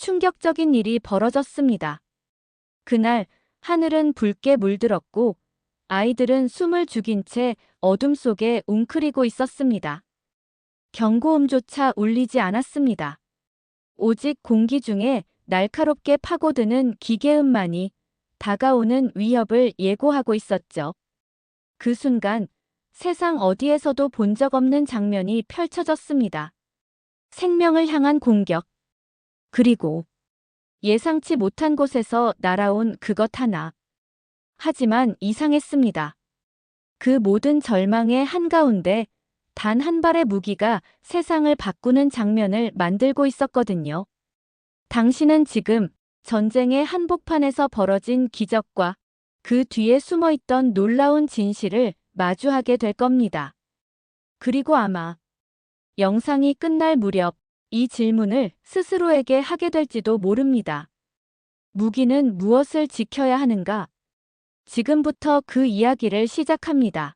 충격적인 일이 벌어졌습니다. 그날 하늘은 붉게 물들었고 아이들은 숨을 죽인 채 어둠 속에 웅크리고 있었습니다. 경고음조차 울리지 않았습니다. 오직 공기 중에 날카롭게 파고드는 기계음만이 다가오는 위협을 예고하고 있었죠. 그 순간 세상 어디에서도 본 적 없는 장면이 펼쳐졌습니다. 생명을 향한 공격. 그리고 예상치 못한 곳에서 날아온 그것 하나. 하지만 이상했습니다. 그 모든 절망의 한가운데 단 한 발의 무기가 세상을 바꾸는 장면을 만들고 있었거든요. 당신은 지금 전쟁의 한복판에서 벌어진 기적과 그 뒤에 숨어있던 놀라운 진실을 마주하게 될 겁니다. 그리고 아마 영상이 끝날 무렵 이 질문을 스스로에게 하게 될지도 모릅니다. 무기는 무엇을 지켜야 하는가? 지금부터 그 이야기를 시작합니다.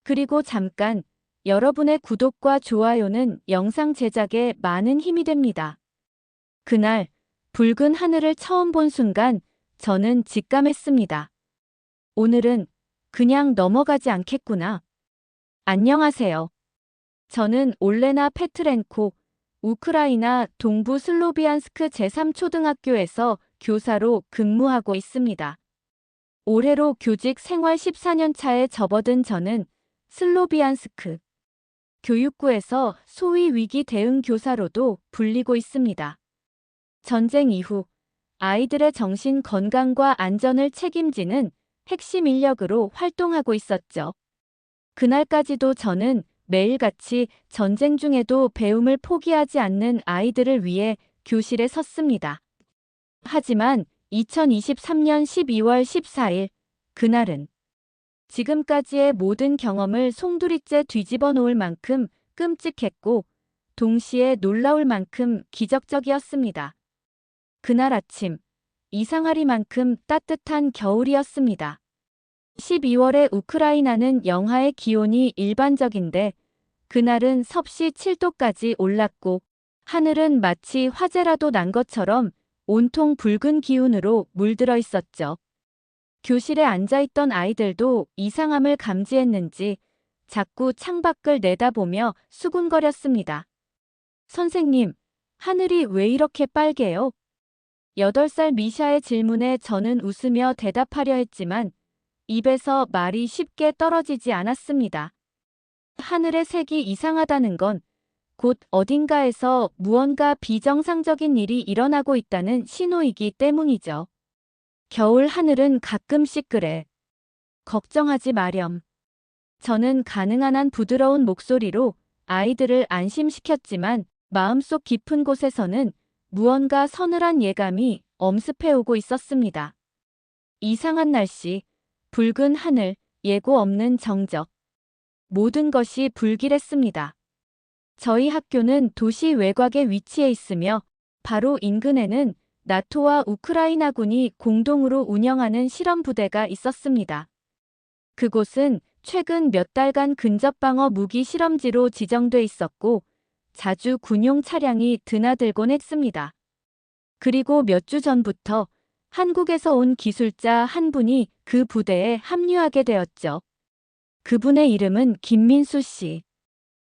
그리고 잠깐, 여러분의 구독과 좋아요는 영상 제작에 많은 힘이 됩니다. 그날 붉은 하늘을 처음 본 순간 저는 직감했습니다. 오늘은 그냥 넘어가지 않겠구나. 안녕하세요. 저는 올레나 페트렌코, 우크라이나 동부 슬로비안스크 제3초등학교에서 교사로 근무하고 있습니다. 올해로 교직 생활 14년 차에 접어든 저는 슬로비안스크 교육구에서 소위 위기 대응 교사로도 불리고 있습니다. 전쟁 이후 아이들의 정신 건강과 안전을 책임지는 핵심 인력으로 활동하고 있었죠. 그날까지도 저는 매일같이 전쟁 중에도 배움을 포기하지 않는 아이들을 위해 교실에 섰습니다. 하지만 2023년 12월 14일, 그날은 지금까지의 모든 경험을 송두리째 뒤집어 놓을 만큼 끔찍했고 동시에 놀라울 만큼 기적적이었습니다. 그날 아침, 이상하리만큼 따뜻한 겨울이었습니다. 12월의 우크라이나는 영하의 기온이 일반적인데 그날은 섭씨 7도까지 올랐고 하늘은 마치 화재라도 난 것처럼 온통 붉은 기운으로 물들어 있었죠. 교실에 앉아있던 아이들도 이상함을 감지했는지 자꾸 창밖을 내다보며 수군거렸습니다. 선생님, 하늘이 왜 이렇게 빨개요? 8살 미샤의 질문에 저는 웃으며 대답하려 했지만 입에서 말이 쉽게 떨어지지 않았습니다. 하늘의 색이 이상하다는 건 곧 어딘가에서 무언가 비정상적인 일이 일어나고 있다는 신호이기 때문이죠. 겨울 하늘은 가끔씩 그래. 걱정하지 마렴. 저는 가능한 한 부드러운 목소리로 아이들을 안심시켰지만 마음속 깊은 곳에서는 무언가 서늘한 예감이 엄습해오고 있었습니다. 이상한 날씨, 붉은 하늘, 예고 없는 정적. 모든 것이 불길했습니다. 저희 학교는 도시 외곽에 위치해 있으며 바로 인근에는 나토와 우크라이나군이 공동으로 운영하는 실험 부대가 있었습니다. 그곳은 최근 몇 달간 근접방어 무기 실험지로 지정돼 있었고 자주 군용 차량이 드나들곤 했습니다. 그리고 몇 주 전부터 한국에서 온 기술자 한 분이 그 부대에 합류하게 되었죠. 그분의 이름은 김민수 씨.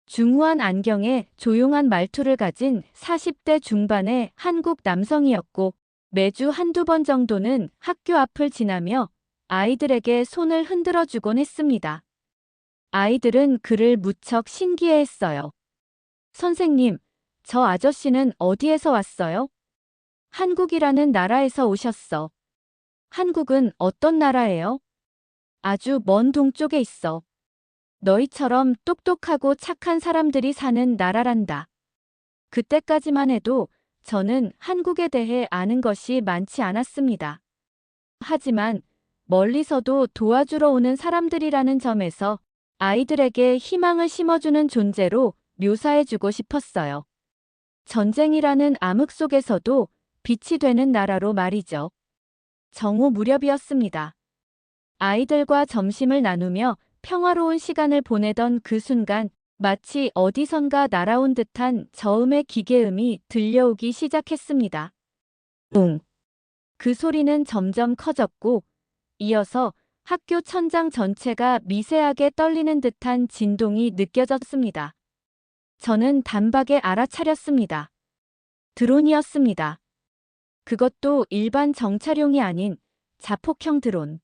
중후한 안경에 조용한 말투를 가진 40대 중반의 한국 남성이었고 매주 한두 번 정도는 학교 앞을 지나며 아이들에게 손을 흔들어주곤 했습니다. 아이들은 그를 무척 신기해했어요. 선생님, 저 아저씨는 어디에서 왔어요? 한국이라는 나라에서 오셨어. 한국은 어떤 나라예요? 아주 먼 동쪽에 있어. 너희처럼 똑똑하고 착한 사람들이 사는 나라란다. 그때까지만 해도 저는 한국에 대해 아는 것이 많지 않았습니다. 하지만 멀리서도 도와주러 오는 사람들이라는 점에서 아이들에게 희망을 심어주는 존재로 묘사해주고 싶었어요. 전쟁이라는 암흑 속에서도 빛이 되는 나라로 말이죠. 정오 무렵이었습니다. 아이들과 점심을 나누며 평화로운 시간을 보내던 그 순간 마치 어디선가 날아온 듯한 저음의 기계음이 들려오기 시작했습니다. 웅. 그 소리는 점점 커졌고 이어서 학교 천장 전체가 미세하게 떨리는 듯한 진동이 느껴졌습니다. 저는 단박에 알아차렸습니다. 드론이었습니다. 그것도 일반 정찰용이 아닌 자폭형 드론.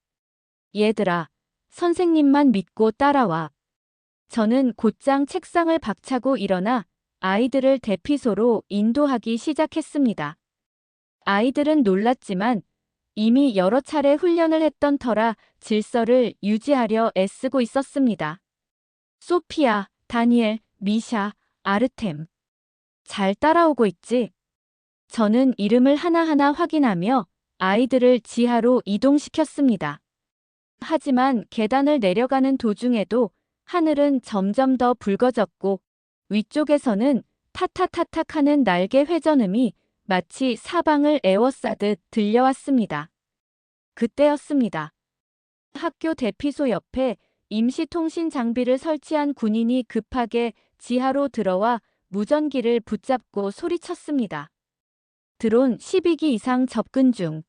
얘들아, 선생님만 믿고 따라와. 저는 곧장 책상을 박차고 일어나 아이들을 대피소로 인도하기 시작했습니다. 아이들은 놀랐지만 이미 여러 차례 훈련을 했던 터라 질서를 유지하려 애쓰고 있었습니다. 소피아, 다니엘, 미샤, 아르템. 잘 따라오고 있지? 저는 이름을 하나하나 확인하며 아이들을 지하로 이동시켰습니다. 하지만 계단을 내려가는 도중에도 하늘은 점점 더 붉어졌고 위쪽에서는 타타타탁 하는 날개 회전음이 마치 사방을 에워싸듯 들려왔습니다. 그때였습니다. 학교 대피소 옆에 임시통신 장비를 설치한 군인이 급하게 지하로 들어와 무전기를 붙잡고 소리쳤습니다. 드론 12기 이상 접근 중.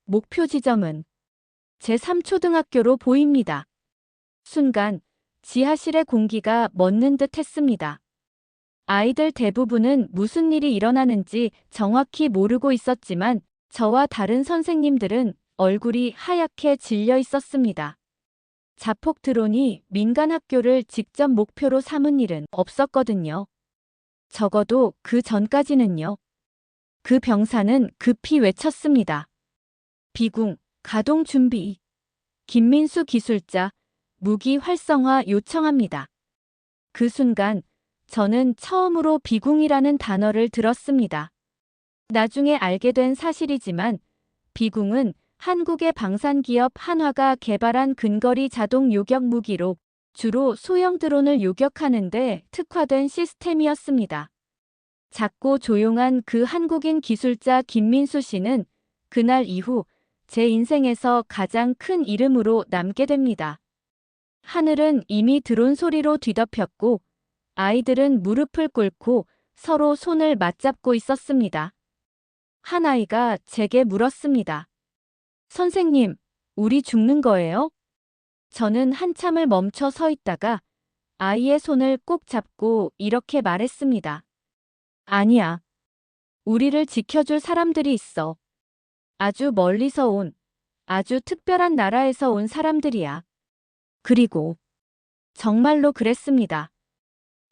목표 지점은 제3초등학교로 보입니다. 순간 지하실의 공기가 멎는 듯 했습니다. 아이들 대부분은 무슨 일이 일어나는지 정확히 모르고 있었지만 저와 다른 선생님들은 얼굴이 하얗게 질려 있었습니다. 자폭 드론이 민간 학교를 직접 목표로 삼은 일은 없었거든요. 적어도 그 전까지는요. 그 병사는 급히 외쳤습니다. 비궁, 가동 준비. 김민수 기술자, 무기 활성화 요청합니다. 그 순간 저는 처음으로 비궁이라는 단어를 들었습니다. 나중에 알게 된 사실이지만 비궁은 한국의 방산기업 한화가 개발한 근거리 자동 요격 무기로 주로 소형 드론을 요격하는 데 특화된 시스템이었습니다. 작고 조용한 그 한국인 기술자 김민수 씨는 그날 이후 제 인생에서 가장 큰 이름으로 남게 됩니다. 하늘은 이미 드론 소리로 뒤덮였고 아이들은 무릎을 꿇고 서로 손을 맞잡고 있었습니다. 한 아이가 제게 물었습니다. 선생님, 우리 죽는 거예요? 저는 한참을 멈춰 서 있다가 아이의 손을 꼭 잡고 이렇게 말했습니다. 아니야. 우리를 지켜줄 사람들이 있어. 아주 멀리서 온, 아주 특별한 나라에서 온 사람들이야. 그리고 정말로 그랬습니다.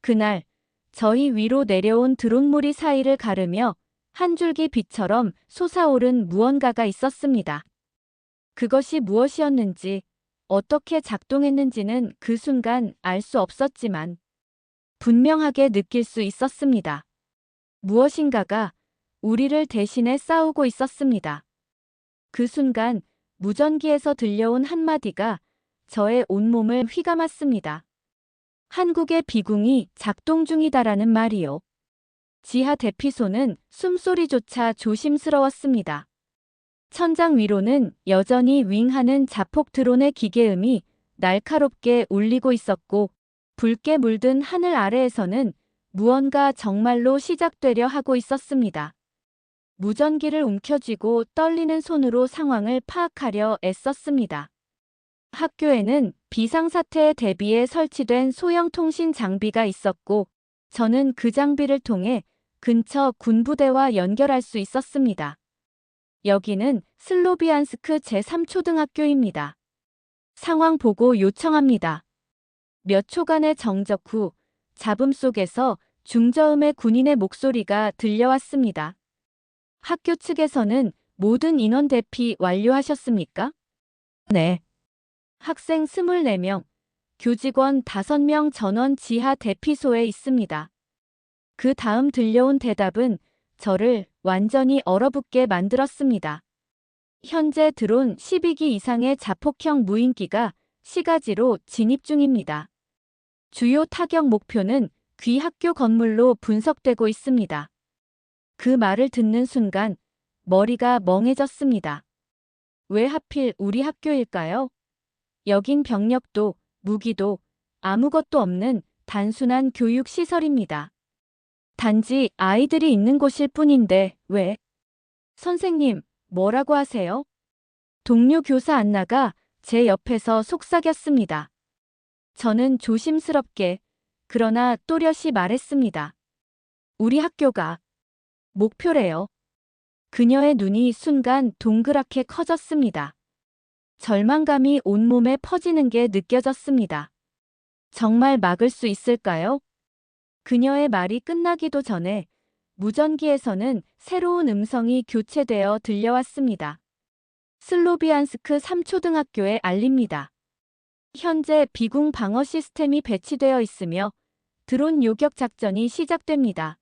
그날 저희 위로 내려온 드론무리 사이를 가르며 한 줄기 빛처럼 솟아오른 무언가가 있었습니다. 그것이 무엇이었는지, 어떻게 작동했는지는 그 순간 알 수 없었지만 분명하게 느낄 수 있었습니다. 무엇인가가 우리를 대신해 싸우고 있었습니다. 그 순간 무전기에서 들려온 한마디가 저의 온몸을 휘감았습니다. 한국의 비궁이 작동 중이다라는 말이요. 지하 대피소는 숨소리조차 조심스러웠습니다. 천장 위로는 여전히 윙하는 자폭 드론의 기계음이 날카롭게 울리고 있었고 붉게 물든 하늘 아래에서는 무언가 정말로 시작되려 하고 있었습니다. 무전기를 움켜쥐고 떨리는 손으로 상황을 파악하려 애썼습니다. 학교에는 비상사태에 대비해 설치된 소형 통신 장비가 있었고 저는 그 장비를 통해 근처 군부대와 연결할 수 있었습니다. 여기는 슬로비안스크 제3초등학교입니다. 상황 보고 요청합니다. 몇 초간의 정적 후 잡음 속에서 중저음의 군인의 목소리가 들려왔습니다. 학교 측에서는 모든 인원 대피 완료하셨습니까? 네. 학생 24명, 교직원 5명 전원 지하 대피소에 있습니다. 그 다음 들려온 대답은 저를 완전히 얼어붙게 만들었습니다. 현재 드론 12기 이상의 자폭형 무인기가 시가지로 진입 중입니다. 주요 타격 목표는 귀 학교 건물로 분석되고 있습니다. 그 말을 듣는 순간 머리가 멍해졌습니다. 왜 하필 우리 학교일까요? 여긴 병력도 무기도 아무것도 없는 단순한 교육시설입니다. 단지 아이들이 있는 곳일 뿐인데 왜? 선생님, 뭐라고 하세요? 동료 교사 안나가 제 옆에서 속삭였습니다. 저는 조심스럽게, 그러나 또렷이 말했습니다. 우리 학교가 목표래요. 그녀의 눈이 순간 동그랗게 커졌습니다. 절망감이 온몸에 퍼지는 게 느껴졌습니다. 정말 막을 수 있을까요? 그녀의 말이 끝나기도 전에 무전기에서는 새로운 음성이 교체되어 들려왔습니다. 슬로비안스크 3초등학교에 알립니다. 현재 비궁 방어 시스템이 배치되어 있으며 드론 요격 작전이 시작됩니다.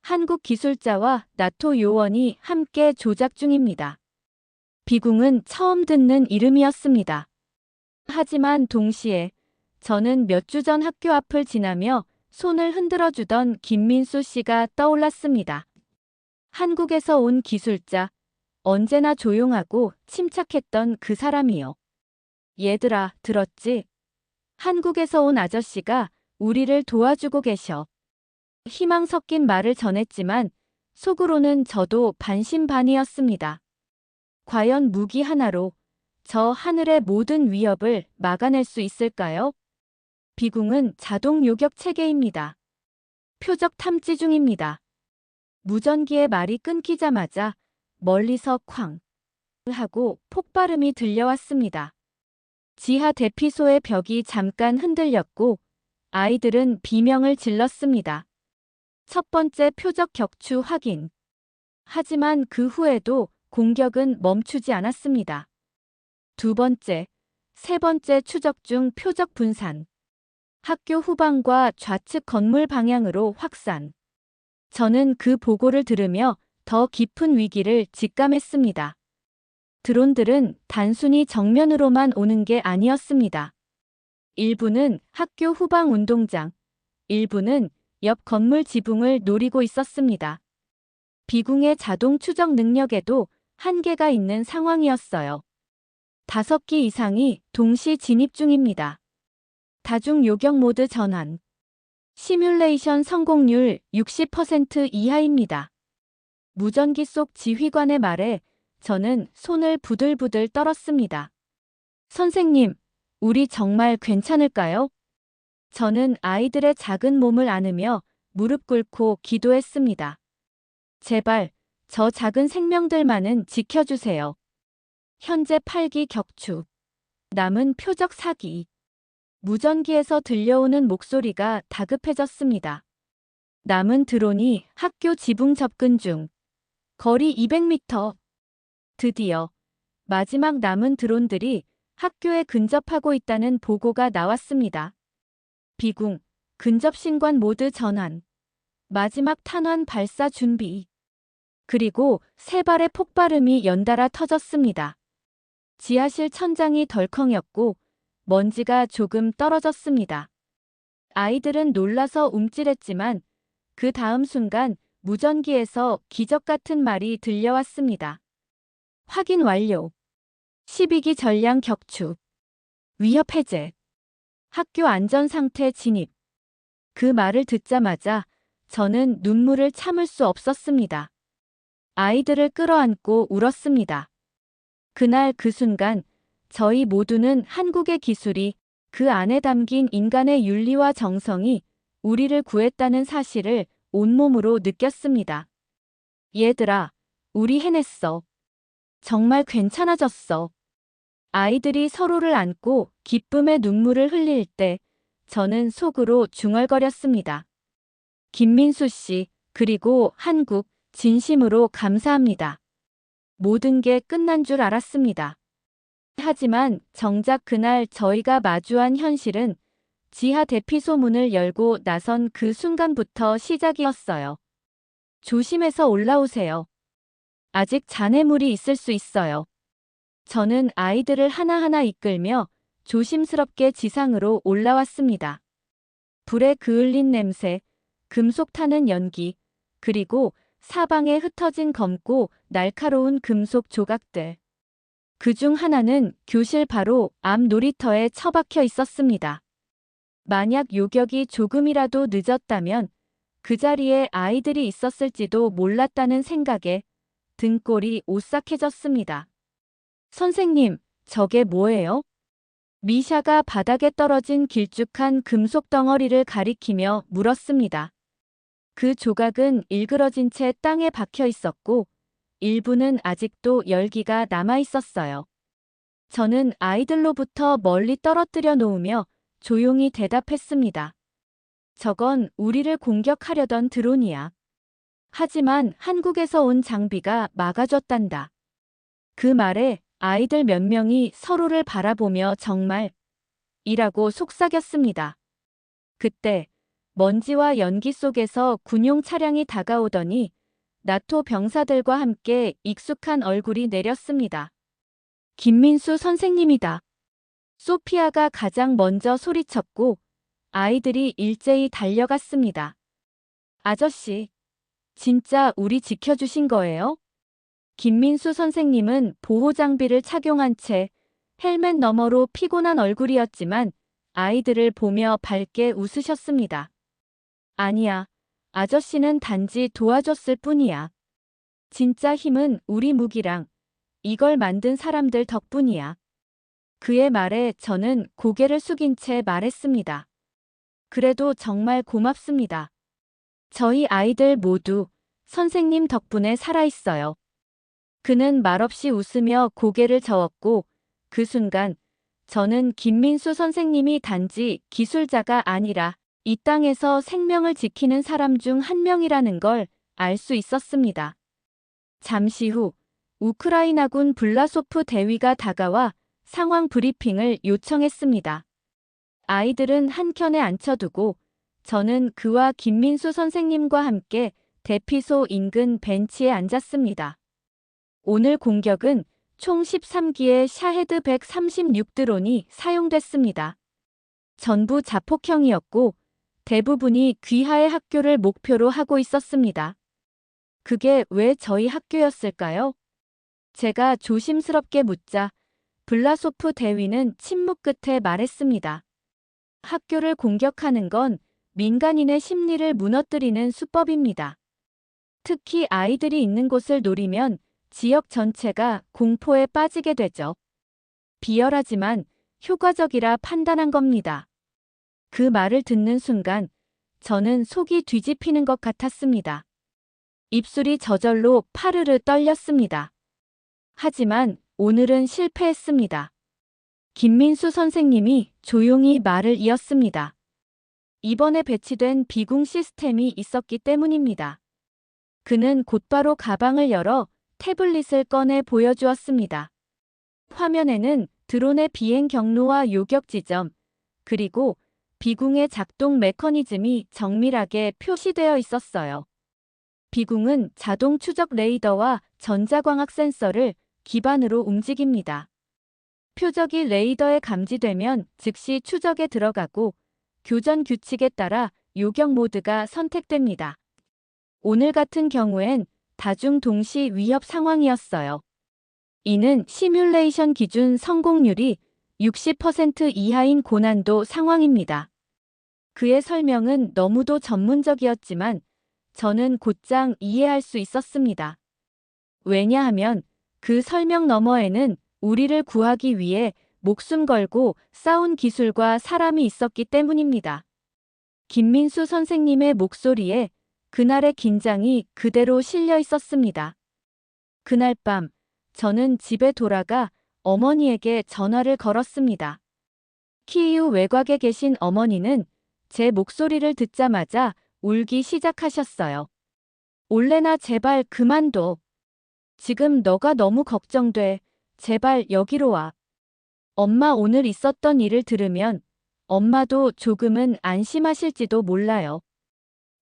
한국 기술자와 나토 요원이 함께 조작 중입니다. 비궁은 처음 듣는 이름이었습니다. 하지만 동시에 저는 몇 주 전 학교 앞을 지나며 손을 흔들어주던 김민수 씨가 떠올랐습니다. 한국에서 온 기술자, 언제나 조용하고 침착했던 그 사람이요. 얘들아, 들었지? 한국에서 온 아저씨가 우리를 도와주고 계셔. 희망 섞인 말을 전했지만 속으로는 저도 반신반의였습니다. 과연 무기 하나로 저 하늘의 모든 위협을 막아낼 수 있을까요? 비궁은 자동 요격 체계입니다. 표적 탐지 중입니다. 무전기의 말이 끊기자마자 멀리서 쾅 하고 폭발음이 들려왔습니다. 지하 대피소의 벽이 잠깐 흔들렸고 아이들은 비명을 질렀습니다. 첫 번째 표적 격추 확인. 하지만 그 후에도 공격은 멈추지 않았습니다. 두 번째, 세 번째 추적 중 표적 분산. 학교 후방과 좌측 건물 방향으로 확산. 저는 그 보고를 들으며 더 깊은 위기를 직감했습니다. 드론들은 단순히 정면으로만 오는 게 아니었습니다. 일부는 학교 후방 운동장, 일부는 옆 건물 지붕을 노리고 있었습니다. 비궁의 자동 추적 능력에도 한계가 있는 상황이었어요. 5기 이상이 동시 진입 중입니다. 다중 요격 모드 전환. 시뮬레이션 성공률 60% 이하입니다. 무전기 속 지휘관의 말에 저는 손을 부들부들 떨었습니다. 선생님, 우리 정말 괜찮을까요? 저는 아이들의 작은 몸을 안으며 무릎 꿇고 기도했습니다. 제발, 저 작은 생명들만은 지켜주세요. 현재 8기 격추. 남은 표적 4기. 무전기에서 들려오는 목소리가 다급해졌습니다. 남은 드론이 학교 지붕 접근 중. 거리 200m. 드디어 마지막 남은 드론들이 학교에 근접하고 있다는 보고가 나왔습니다. 비궁, 근접 신관 모드 전환. 마지막 탄환 발사 준비. 그리고 3발의 폭발음이 연달아 터졌습니다. 지하실 천장이 덜컹였고 먼지가 조금 떨어졌습니다. 아이들은 놀라서 움찔했지만 그 다음 순간 무전기에서 기적 같은 말이 들려왔습니다. 확인 완료. 12기 전량 격추. 위협 해제. 학교 안전 상태 진입. 그 말을 듣자마자 저는 눈물을 참을 수 없었습니다. 아이들을 끌어안고 울었습니다. 그날 그 순간 저희 모두는 한국의 기술이 그 안에 담긴 인간의 윤리와 정성이 우리를 구했다는 사실을 온몸으로 느꼈습니다. 얘들아, 우리 해냈어. 정말 괜찮아졌어. 아이들이 서로를 안고 기쁨의 눈물을 흘릴 때 저는 속으로 중얼거렸습니다. 김민수 씨, 그리고 한국, 진심으로 감사합니다. 모든 게 끝난 줄 알았습니다. 하지만 정작 그날 저희가 마주한 현실은 지하 대피소 문을 열고 나선 그 순간부터 시작이었어요. 조심해서 올라오세요. 아직 잔해물이 있을 수 있어요. 저는 아이들을 하나하나 이끌며 조심스럽게 지상으로 올라왔습니다. 불에 그을린 냄새, 금속 타는 연기, 그리고 사방에 흩어진 검고 날카로운 금속 조각들. 그중 하나는 교실 바로 앞 놀이터에 처박혀 있었습니다. 만약 요격이 조금이라도 늦었다면 그 자리에 아이들이 있었을지도 몰랐다는 생각에 등골이 오싹해졌습니다. 선생님, 저게 뭐예요? 미샤가 바닥에 떨어진 길쭉한 금속 덩어리를 가리키며 물었습니다. 그 조각은 일그러진 채 땅에 박혀 있었고 일부는 아직도 열기가 남아 있었어요. 저는 아이들로부터 멀리 떨어뜨려 놓으며 조용히 대답했습니다. 저건 우리를 공격하려던 드론이야. 하지만 한국에서 온 장비가 막아줬단다. 그 말에 아이들 몇 명이 서로를 바라보며 정말 이라고 속삭였습니다. 그때 먼지와 연기 속에서 군용 차량이 다가오더니 나토 병사들과 함께 익숙한 얼굴이 내렸습니다. 김민수 선생님이다. 소피아가 가장 먼저 소리쳤고 아이들이 일제히 달려갔습니다. 아저씨, 진짜 우리 지켜주신 거예요? 김민수 선생님은 보호장비를 착용한 채 헬멧 너머로 피곤한 얼굴이었지만 아이들을 보며 밝게 웃으셨습니다. 아니야, 아저씨는 단지 도와줬을 뿐이야. 진짜 힘은 우리 무기랑 이걸 만든 사람들 덕분이야. 그의 말에 저는 고개를 숙인 채 말했습니다. 그래도 정말 고맙습니다. 저희 아이들 모두 선생님 덕분에 살아있어요. 그는 말없이 웃으며 고개를 저었고 그 순간 저는 김민수 선생님이 단지 기술자가 아니라 이 땅에서 생명을 지키는 사람 중 한 명이라는 걸 알 수 있었습니다. 잠시 후 우크라이나군 블라소프 대위가 다가와 상황 브리핑을 요청했습니다. 아이들은 한켠에 앉혀두고 저는 그와 김민수 선생님과 함께 대피소 인근 벤치에 앉았습니다. 오늘 공격은 총 13기의 샤헤드 136 드론이 사용됐습니다. 전부 자폭형이었고 대부분이 귀하의 학교를 목표로 하고 있었습니다. 그게 왜 저희 학교였을까요? 제가 조심스럽게 묻자 블라소프 대위는 침묵 끝에 말했습니다. 학교를 공격하는 건 민간인의 심리를 무너뜨리는 수법입니다. 특히 아이들이 있는 곳을 노리면 지역 전체가 공포에 빠지게 되죠. 비열하지만 효과적이라 판단한 겁니다. 그 말을 듣는 순간 저는 속이 뒤집히는 것 같았습니다. 입술이 저절로 파르르 떨렸습니다. 하지만 오늘은 실패했습니다. 김민수 선생님이 조용히 말을 이었습니다. 이번에 배치된 비공 시스템이 있었기 때문입니다. 그는 곧바로 가방을 열어 태블릿을 꺼내 보여주었습니다. 화면에는 드론의 비행 경로와 요격 지점, 그리고 비궁의 작동 메커니즘이 정밀하게 표시되어 있었어요. 비궁은 자동 추적 레이더와 전자광학 센서를 기반으로 움직입니다. 표적이 레이더에 감지되면 즉시 추적에 들어가고 교전 규칙에 따라 요격 모드가 선택됩니다. 오늘 같은 경우엔 다중 동시 위협 상황이었어요. 이는 시뮬레이션 기준 성공률이 60% 이하인 고난도 상황입니다. 그의 설명은 너무도 전문적이었지만 저는 곧장 이해할 수 있었습니다. 왜냐하면 그 설명 너머에는 우리를 구하기 위해 목숨 걸고 싸운 기술과 사람이 있었기 때문입니다. 김민수 선생님의 목소리에 그날의 긴장이 그대로 실려 있었습니다. 그날 밤 저는 집에 돌아가 어머니에게 전화를 걸었습니다. 키이우 외곽에 계신 어머니는 제 목소리를 듣자마자 울기 시작하셨어요. 올레나 제발 그만둬. 지금 너가 너무 걱정돼. 제발 여기로 와. 엄마 오늘 있었던 일을 들으면 엄마도 조금은 안심하실지도 몰라요.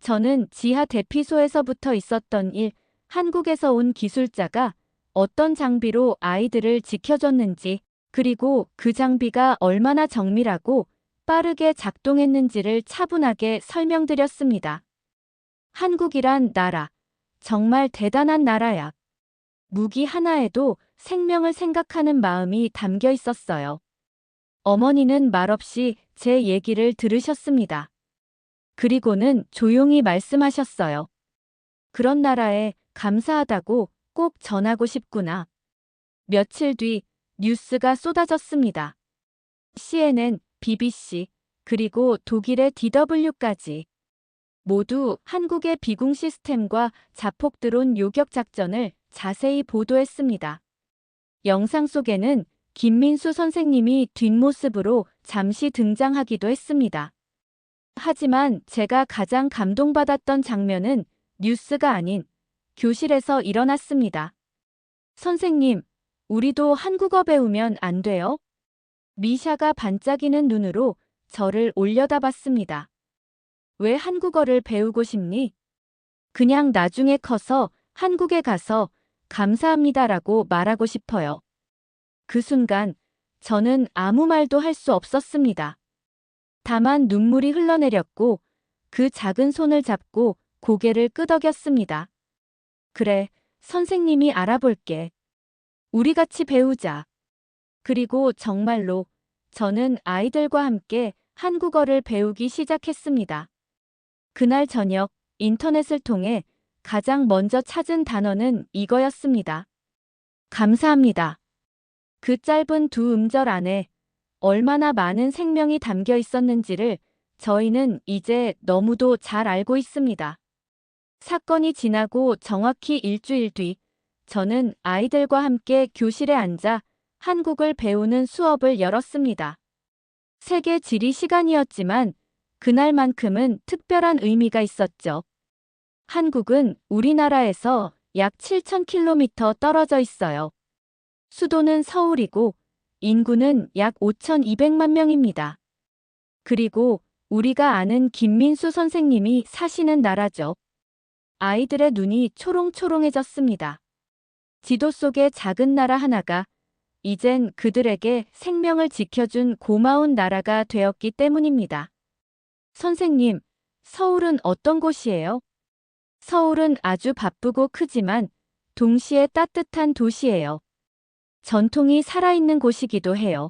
저는 지하 대피소에서부터 있었던 일, 한국에서 온 기술자가 어떤 장비로 아이들을 지켜줬는지, 그리고 그 장비가 얼마나 정밀하고 빠르게 작동했는지를 차분하게 설명드렸습니다. 한국이란 나라, 정말 대단한 나라야. 무기 하나에도 생명을 생각하는 마음이 담겨 있었어요. 어머니는 말없이 제 얘기를 들으셨습니다. 그리고는 조용히 말씀하셨어요. 그런 나라에 감사하다고 꼭 전하고 싶구나. 며칠 뒤 뉴스가 쏟아졌습니다. CNN, BBC, 그리고 독일의 DW까지 모두 한국의 비공 시스템과 자폭 드론 요격 작전을 자세히 보도했습니다. 영상 속에는 김민수 선생님이 뒷모습으로 잠시 등장하기도 했습니다. 하지만 제가 가장 감동받았던 장면은 뉴스가 아닌 교실에서 일어났습니다. 선생님, 우리도 한국어 배우면 안 돼요? 미샤가 반짝이는 눈으로 저를 올려다봤습니다. 왜 한국어를 배우고 싶니? 그냥 나중에 커서 한국에 가서 감사합니다라고 말하고 싶어요. 그 순간 저는 아무 말도 할 수 없었습니다. 다만 눈물이 흘러내렸고 그 작은 손을 잡고 고개를 끄덕였습니다. 그래, 선생님이 알아볼게. 우리 같이 배우자. 그리고 정말로 저는 아이들과 함께 한국어를 배우기 시작했습니다. 그날 저녁 인터넷을 통해 가장 먼저 찾은 단어는 이거였습니다. 감사합니다. 그 짧은 두 음절 안에 얼마나 많은 생명이 담겨 있었는지를 저희는 이제 너무도 잘 알고 있습니다. 사건이 지나고 정확히 일주일 뒤, 저는 아이들과 함께 교실에 앉아 한국을 배우는 수업을 열었습니다. 세계 지리 시간이었지만 그날만큼은 특별한 의미가 있었죠. 한국은 우리나라에서 약 7,000km 떨어져 있어요. 수도는 서울이고 인구는 약 5,200만 명입니다. 그리고 우리가 아는 김민수 선생님이 사시는 나라죠. 아이들의 눈이 초롱초롱해졌습니다. 지도 속의 작은 나라 하나가 이젠 그들에게 생명을 지켜준 고마운 나라가 되었기 때문입니다. 선생님, 서울은 어떤 곳이에요? 서울은 아주 바쁘고 크지만 동시에 따뜻한 도시예요. 전통이 살아있는 곳이기도 해요.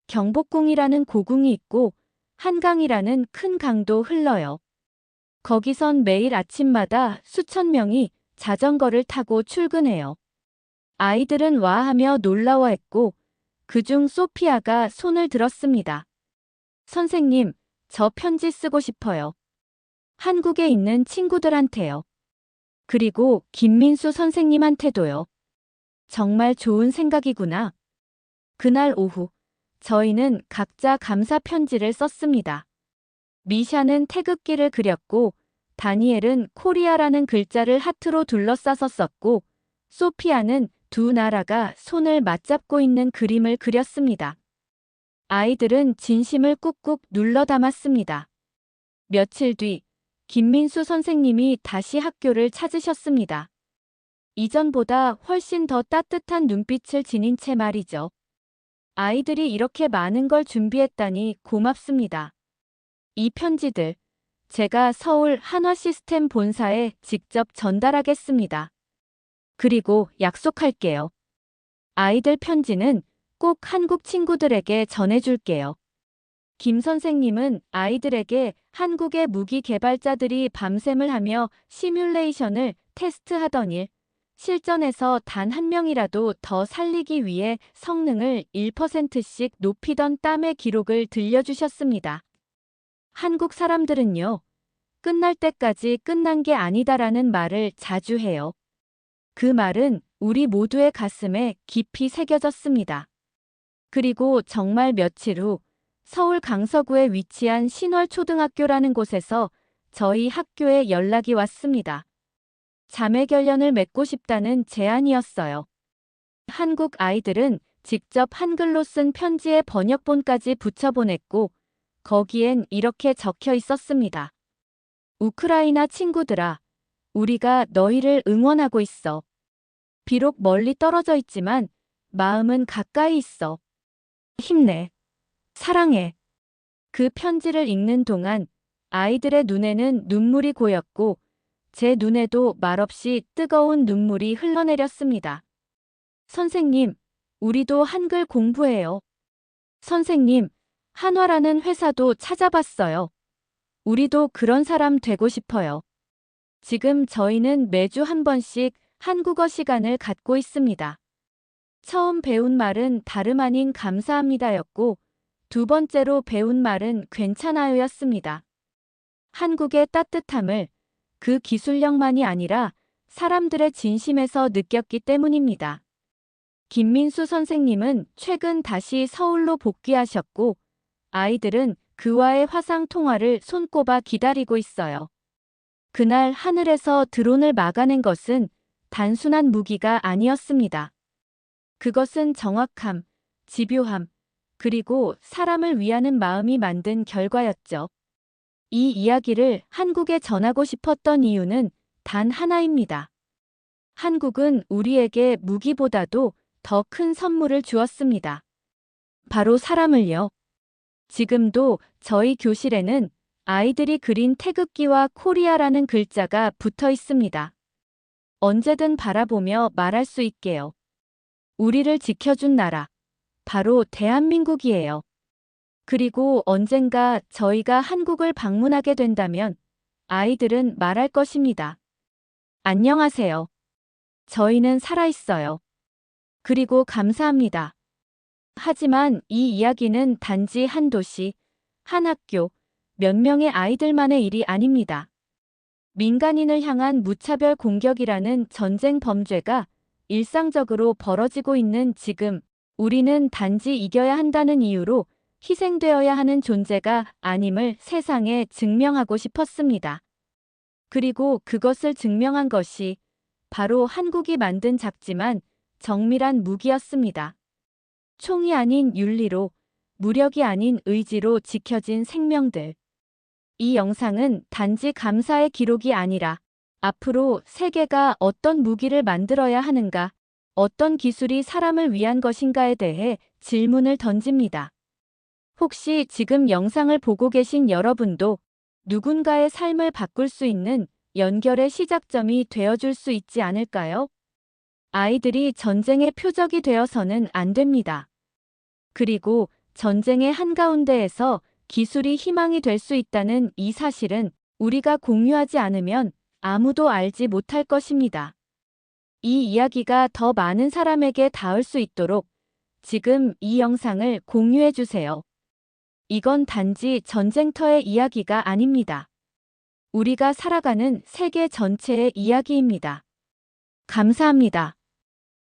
경복궁이라는 고궁이 있고 한강이라는 큰 강도 흘러요. 거기선 매일 아침마다 수천 명이 자전거를 타고 출근해요. 아이들은 와하며 놀라워했고 그중 소피아가 손을 들었습니다. 선생님, 저 편지 쓰고 싶어요. 한국에 있는 친구들한테요. 그리고 김민수 선생님한테도요. 정말 좋은 생각이구나. 그날 오후, 저희는 각자 감사 편지를 썼습니다. 미샤는 태극기를 그렸고, 다니엘은 코리아라는 글자를 하트로 둘러싸서 썼고, 소피아는 두 나라가 손을 맞잡고 있는 그림을 그렸습니다. 아이들은 진심을 꾹꾹 눌러 담았습니다. 며칠 뒤, 김민수 선생님이 다시 학교를 찾으셨습니다. 이전보다 훨씬 더 따뜻한 눈빛을 지닌 채 말이죠. 아이들이 이렇게 많은 걸 준비했다니 고맙습니다. 이 편지들, 제가 서울 한화시스템 본사에 직접 전달하겠습니다. 그리고 약속할게요. 아이들 편지는 꼭 한국 친구들에게 전해줄게요. 김 선생님은 아이들에게 한국의 무기 개발자들이 밤샘을 하며 시뮬레이션을 테스트하던 일, 실전에서 단 한 명이라도 더 살리기 위해 성능을 1%씩 높이던 땀의 기록을 들려주셨습니다. 한국 사람들은요, 끝날 때까지 끝난 게 아니다라는 말을 자주 해요. 그 말은 우리 모두의 가슴에 깊이 새겨졌습니다. 그리고 정말 며칠 후 서울 강서구에 위치한 신월초등학교라는 곳에서 저희 학교에 연락이 왔습니다. 자매결연을 맺고 싶다는 제안이었어요. 한국 아이들은 직접 한글로 쓴 편지에 번역본까지 붙여보냈고 거기엔 이렇게 적혀 있었습니다. 우크라이나 친구들아, 우리가 너희를 응원하고 있어. 비록 멀리 떨어져 있지만 마음은 가까이 있어. 힘내. 사랑해. 그 편지를 읽는 동안 아이들의 눈에는 눈물이 고였고 제 눈에도 말없이 뜨거운 눈물이 흘러내렸습니다. 선생님, 우리도 한글 공부해요. 선생님, 한화라는 회사도 찾아봤어요. 우리도 그런 사람 되고 싶어요. 지금 저희는 매주 한 번씩 한국어 시간을 갖고 있습니다. 처음 배운 말은 다름 아닌 감사합니다였고, 두 번째로 배운 말은 괜찮아요였습니다. 한국의 따뜻함을 그 기술력만이 아니라 사람들의 진심에서 느꼈기 때문입니다. 김민수 선생님은 최근 다시 서울로 복귀하셨고, 아이들은 그와의 화상 통화를 손꼽아 기다리고 있어요. 그날 하늘에서 드론을 막아낸 것은 단순한 무기가 아니었습니다. 그것은 정확함, 집요함, 그리고 사람을 위하는 마음이 만든 결과였죠. 이 이야기를 한국에 전하고 싶었던 이유는 단 하나입니다. 한국은 우리에게 무기보다도 더 큰 선물을 주었습니다. 바로 사람을요. 지금도 저희 교실에는 아이들이 그린 태극기와 코리아라는 글자가 붙어 있습니다. 언제든 바라보며 말할 수 있게요. 우리를 지켜준 나라, 바로 대한민국이에요. 그리고 언젠가 저희가 한국을 방문하게 된다면 아이들은 말할 것입니다. 안녕하세요. 저희는 살아있어요. 그리고 감사합니다. 하지만 이 이야기는 단지 한 도시, 한 학교, 몇 명의 아이들만의 일이 아닙니다. 민간인을 향한 무차별 공격이라는 전쟁 범죄가 일상적으로 벌어지고 있는 지금, 우리는 단지 이겨야 한다는 이유로 희생되어야 하는 존재가 아님을 세상에 증명하고 싶었습니다. 그리고 그것을 증명한 것이 바로 한국이 만든 작지만 정밀한 무기였습니다. 총이 아닌 윤리로, 무력이 아닌 의지로 지켜진 생명들. 이 영상은 단지 감사의 기록이 아니라 앞으로 세계가 어떤 무기를 만들어야 하는가, 어떤 기술이 사람을 위한 것인가에 대해 질문을 던집니다. 혹시 지금 영상을 보고 계신 여러분도 누군가의 삶을 바꿀 수 있는 연결의 시작점이 되어줄 수 있지 않을까요? 아이들이 전쟁의 표적이 되어서는 안 됩니다. 그리고 전쟁의 한가운데에서 기술이 희망이 될 수 있다는 이 사실은 우리가 공유하지 않으면 아무도 알지 못할 것입니다. 이 이야기가 더 많은 사람에게 닿을 수 있도록 지금 이 영상을 공유해 주세요. 이건 단지 전쟁터의 이야기가 아닙니다. 우리가 살아가는 세계 전체의 이야기입니다. 감사합니다.